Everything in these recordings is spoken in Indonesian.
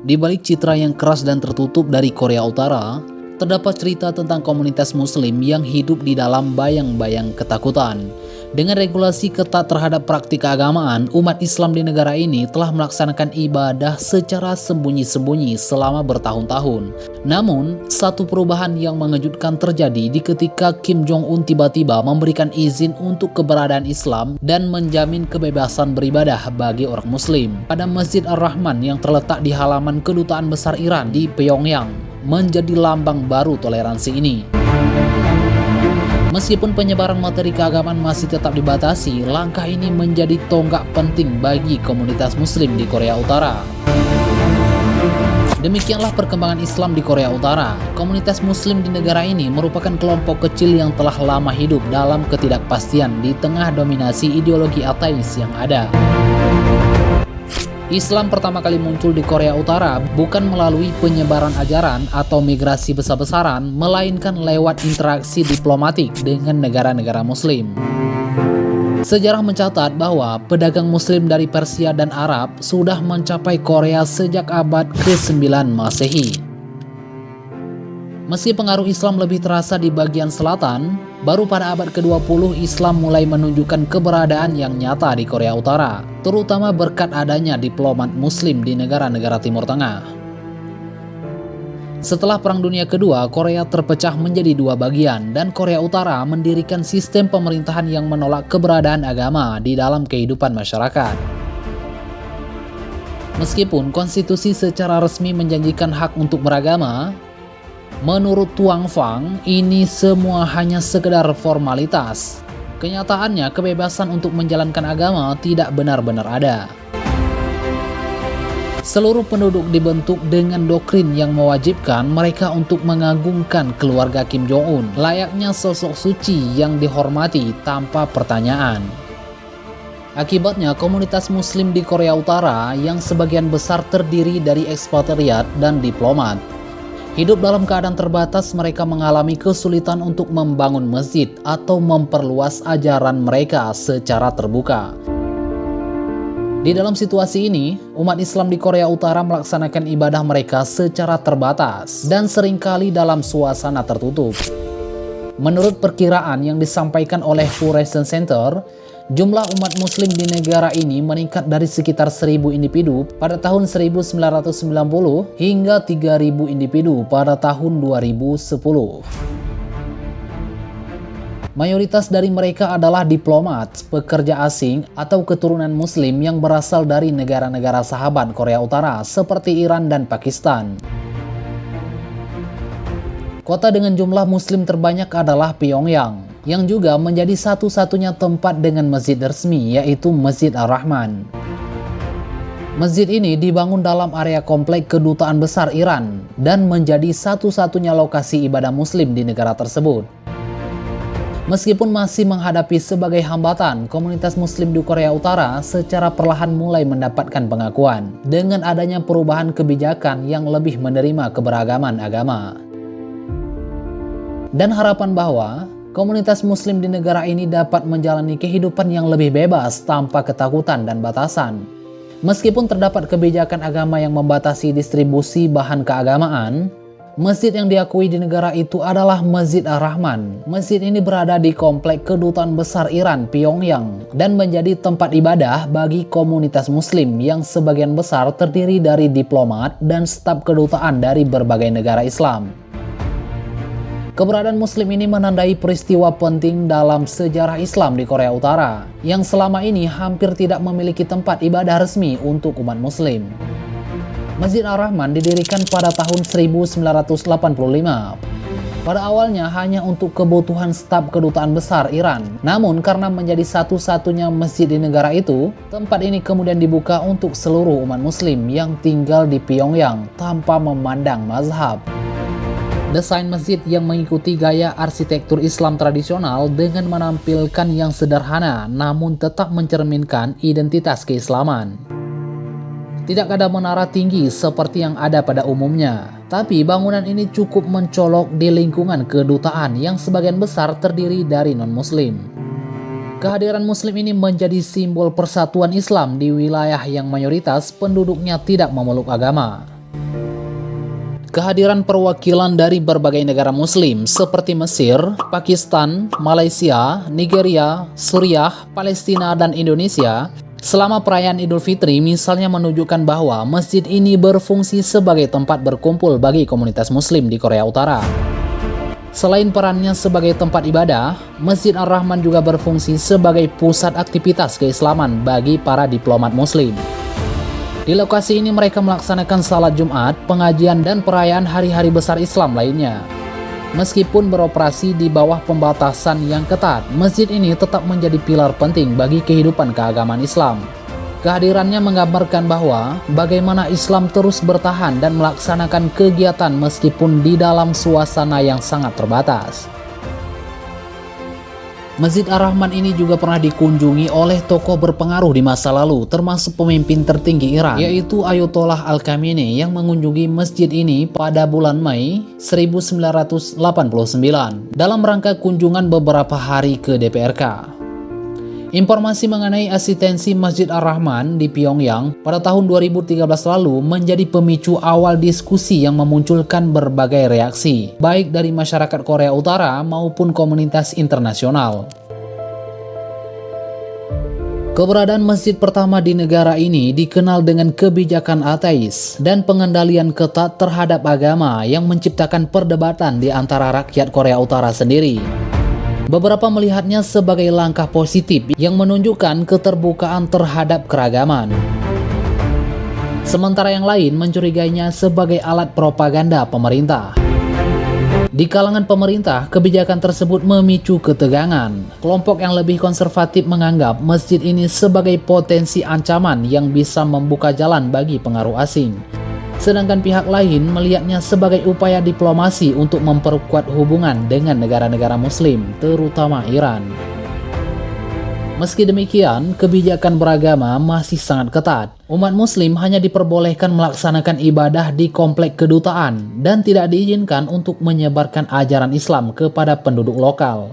Di balik citra yang keras dan tertutup dari Korea Utara, terdapat cerita tentang komunitas Muslim yang hidup di dalam bayang-bayang ketakutan. Dengan regulasi ketat terhadap praktik keagamaan, umat Islam di negara ini telah melaksanakan ibadah secara sembunyi-sembunyi selama bertahun-tahun. Namun, satu perubahan yang mengejutkan terjadi di ketika Kim Jong-un tiba-tiba memberikan izin untuk keberadaan Islam dan menjamin kebebasan beribadah bagi orang Muslim pada Masjid Ar-Rahman yang terletak di halaman Kedutaan Besar Iran di Pyongyang, menjadi lambang baru toleransi ini. Meskipun penyebaran materi keagamaan masih tetap dibatasi, langkah ini menjadi tonggak penting bagi komunitas Muslim di Korea Utara. Demikianlah perkembangan Islam di Korea Utara. Komunitas Muslim di negara ini merupakan kelompok kecil yang telah lama hidup dalam ketidakpastian di tengah dominasi ideologi ateis yang ada. Islam pertama kali muncul di Korea Utara bukan melalui penyebaran ajaran atau migrasi besar-besaran, melainkan lewat interaksi diplomatik dengan negara-negara Muslim. Sejarah mencatat bahwa pedagang Muslim dari Persia dan Arab sudah mencapai Korea sejak abad ke-9 Masehi. Meski pengaruh Islam lebih terasa di bagian selatan, baru pada abad ke-20 Islam mulai menunjukkan keberadaan yang nyata di Korea Utara, terutama berkat adanya diplomat Muslim di negara-negara Timur Tengah. Setelah Perang Dunia Kedua, Korea terpecah menjadi dua bagian dan Korea Utara mendirikan sistem pemerintahan yang menolak keberadaan agama di dalam kehidupan masyarakat. Meskipun konstitusi secara resmi menjanjikan hak untuk beragama, menurut Tuang Fang, ini semua hanya sekedar formalitas. Kenyataannya, kebebasan untuk menjalankan agama tidak benar-benar ada. Seluruh penduduk dibentuk dengan doktrin yang mewajibkan mereka untuk mengagungkan keluarga Kim Jong-un, layaknya sosok suci yang dihormati tanpa pertanyaan. Akibatnya, komunitas Muslim di Korea Utara yang sebagian besar terdiri dari ekspatriat dan diplomat, hidup dalam keadaan terbatas. Mereka mengalami kesulitan untuk membangun masjid atau memperluas ajaran mereka secara terbuka. Di dalam situasi ini, umat Islam di Korea Utara melaksanakan ibadah mereka secara terbatas dan seringkali dalam suasana tertutup. Menurut perkiraan yang disampaikan oleh Pew Research Center, jumlah umat Muslim di negara ini meningkat dari sekitar 1.000 individu pada tahun 1990 hingga 3.000 individu pada tahun 2010. Mayoritas dari mereka adalah diplomat, pekerja asing, atau keturunan Muslim yang berasal dari negara-negara sahabat Korea Utara seperti Iran dan Pakistan. Kota dengan jumlah Muslim terbanyak adalah Pyongyang, yang juga menjadi satu-satunya tempat dengan masjid resmi, yaitu Masjid Ar-Rahman. Masjid ini dibangun dalam area komplek Kedutaan Besar Iran dan menjadi satu-satunya lokasi ibadah Muslim di negara tersebut. Meskipun masih menghadapi sebagai hambatan, komunitas Muslim di Korea Utara secara perlahan mulai mendapatkan pengakuan dengan adanya perubahan kebijakan yang lebih menerima keberagaman agama. Dan harapan bahwa komunitas Muslim di negara ini dapat menjalani kehidupan yang lebih bebas tanpa ketakutan dan batasan. Meskipun terdapat kebijakan agama yang membatasi distribusi bahan keagamaan, masjid yang diakui di negara itu adalah Masjid Ar-Rahman. Masjid ini berada di komplek Kedutaan Besar Iran, Pyongyang, dan menjadi tempat ibadah bagi komunitas Muslim yang sebagian besar terdiri dari diplomat dan staf kedutaan dari berbagai negara Islam. Keberadaan Muslim ini menandai peristiwa penting dalam sejarah Islam di Korea Utara, yang selama ini hampir tidak memiliki tempat ibadah resmi untuk umat Muslim. Masjid Ar-Rahman didirikan pada tahun 1985. Pada awalnya hanya untuk kebutuhan staf kedutaan besar Iran. Namun karena menjadi satu-satunya masjid di negara itu, tempat ini kemudian dibuka untuk seluruh umat Muslim yang tinggal di Pyongyang tanpa memandang mazhab. Desain masjid yang mengikuti gaya arsitektur Islam tradisional dengan menampilkan yang sederhana namun tetap mencerminkan identitas keislaman. Tidak ada menara tinggi seperti yang ada pada umumnya, tapi bangunan ini cukup mencolok di lingkungan kedutaan yang sebagian besar terdiri dari non-Muslim. Kehadiran Muslim ini menjadi simbol persatuan Islam di wilayah yang mayoritas penduduknya tidak memeluk agama. Kehadiran perwakilan dari berbagai negara muslim seperti Mesir, Pakistan, Malaysia, Nigeria, Suriah, Palestina, dan Indonesia selama perayaan Idul Fitri misalnya menunjukkan bahwa masjid ini berfungsi sebagai tempat berkumpul bagi komunitas muslim di Korea Utara. Selain perannya sebagai tempat ibadah, Masjid Ar-Rahman juga berfungsi sebagai pusat aktivitas keislaman bagi para diplomat muslim. Di lokasi ini mereka melaksanakan salat Jumat, pengajian, dan perayaan hari-hari besar Islam lainnya. Meskipun beroperasi di bawah pembatasan yang ketat, masjid ini tetap menjadi pilar penting bagi kehidupan keagamaan Islam. Kehadirannya menggambarkan bahwa bagaimana Islam terus bertahan dan melaksanakan kegiatan meskipun di dalam suasana yang sangat terbatas. Masjid Ar-Rahman ini juga pernah dikunjungi oleh tokoh berpengaruh di masa lalu, termasuk pemimpin tertinggi Iran, yaitu Ayatollah Al-Khamenei yang mengunjungi masjid ini pada bulan Mei 1989 dalam rangka kunjungan beberapa hari ke DPRK. Informasi mengenai asistensi Masjid Ar-Rahman di Pyongyang pada tahun 2013 lalu menjadi pemicu awal diskusi yang memunculkan berbagai reaksi, baik dari masyarakat Korea Utara maupun komunitas internasional. Keberadaan masjid pertama di negara ini dikenal dengan kebijakan ateis dan pengendalian ketat terhadap agama yang menciptakan perdebatan di antara rakyat Korea Utara sendiri. Beberapa melihatnya sebagai langkah positif yang menunjukkan keterbukaan terhadap keragaman. Sementara yang lain mencurigainya sebagai alat propaganda pemerintah. Di kalangan pemerintah, kebijakan tersebut memicu ketegangan. Kelompok yang lebih konservatif menganggap masjid ini sebagai potensi ancaman yang bisa membuka jalan bagi pengaruh asing. Sedangkan pihak lain melihatnya sebagai upaya diplomasi untuk memperkuat hubungan dengan negara-negara muslim, terutama Iran. Meski demikian, kebijakan beragama masih sangat ketat. Umat muslim hanya diperbolehkan melaksanakan ibadah di komplek kedutaan dan tidak diizinkan untuk menyebarkan ajaran Islam kepada penduduk lokal.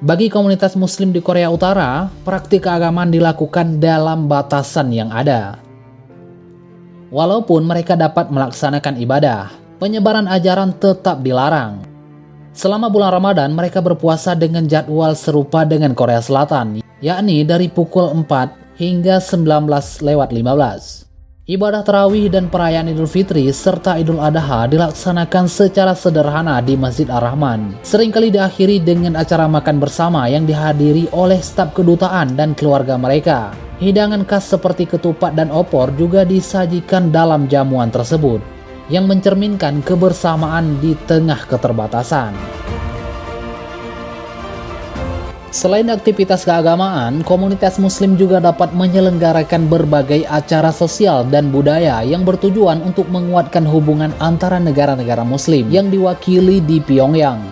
Bagi komunitas muslim di Korea Utara, praktik keagamaan dilakukan dalam batasan yang ada. Walaupun mereka dapat melaksanakan ibadah, penyebaran ajaran tetap dilarang. Selama bulan Ramadan, mereka berpuasa dengan jadwal serupa dengan Korea Selatan, yakni dari pukul 4 hingga 19:15. Ibadah tarawih dan perayaan Idul Fitri serta Idul Adha dilaksanakan secara sederhana di Masjid Ar-Rahman. Seringkali diakhiri dengan acara makan bersama yang dihadiri oleh staf kedutaan dan keluarga mereka. Hidangan khas seperti ketupat dan opor juga disajikan dalam jamuan tersebut, yang mencerminkan kebersamaan di tengah keterbatasan. Selain aktivitas keagamaan, komunitas muslim juga dapat menyelenggarakan berbagai acara sosial dan budaya yang bertujuan untuk menguatkan hubungan antara negara-negara muslim yang diwakili di Pyongyang.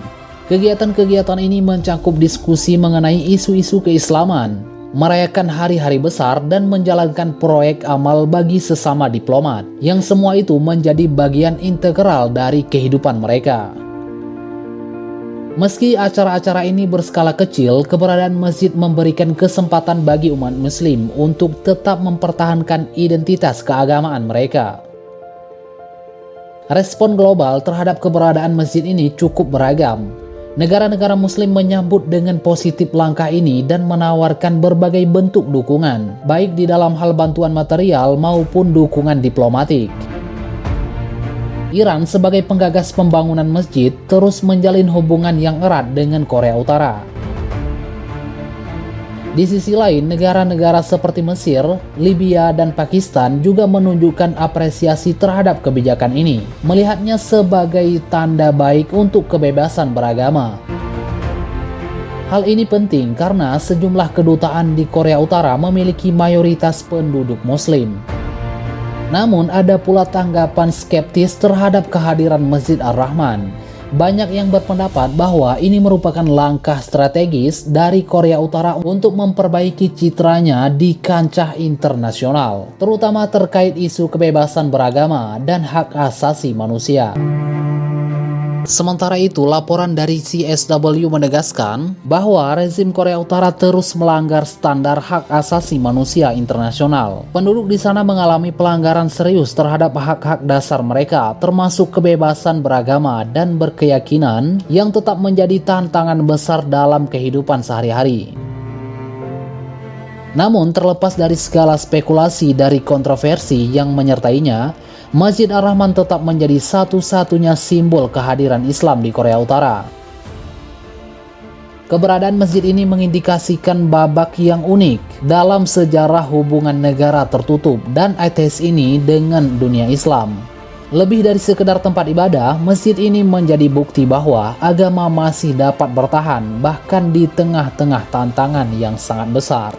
Kegiatan-kegiatan ini mencakup diskusi mengenai isu-isu keislaman, merayakan hari-hari besar, dan menjalankan proyek amal bagi sesama diplomat, yang semua itu menjadi bagian integral dari kehidupan mereka. Meski acara-acara ini berskala kecil, keberadaan masjid memberikan kesempatan bagi umat muslim untuk tetap mempertahankan identitas keagamaan mereka. Respon global terhadap keberadaan masjid ini cukup beragam. Negara-negara muslim menyambut dengan positif langkah ini dan menawarkan berbagai bentuk dukungan, baik di dalam hal bantuan material maupun dukungan diplomatik. Iran sebagai penggagas pembangunan masjid terus menjalin hubungan yang erat dengan Korea Utara. Di sisi lain, negara-negara seperti Mesir, Libya, dan Pakistan juga menunjukkan apresiasi terhadap kebijakan ini, melihatnya sebagai tanda baik untuk kebebasan beragama. Hal ini penting karena sejumlah kedutaan di Korea Utara memiliki mayoritas penduduk Muslim. Namun ada pula tanggapan skeptis terhadap kehadiran Masjid Ar-Rahman. Banyak yang berpendapat bahwa ini merupakan langkah strategis dari Korea Utara untuk memperbaiki citranya di kancah internasional, terutama terkait isu kebebasan beragama dan hak asasi manusia. Sementara itu, laporan dari CSW menegaskan bahwa rezim Korea Utara terus melanggar standar hak asasi manusia internasional. Penduduk di sana mengalami pelanggaran serius terhadap hak-hak dasar mereka, termasuk kebebasan beragama dan berkeyakinan yang tetap menjadi tantangan besar dalam kehidupan sehari-hari. Namun, terlepas dari segala spekulasi dari kontroversi yang menyertainya, Masjid Ar-Rahman tetap menjadi satu-satunya simbol kehadiran Islam di Korea Utara. Keberadaan masjid ini mengindikasikan babak yang unik dalam sejarah hubungan negara tertutup dan ateis ini dengan dunia Islam. Lebih dari sekedar tempat ibadah, masjid ini menjadi bukti bahwa agama masih dapat bertahan bahkan di tengah-tengah tantangan yang sangat besar.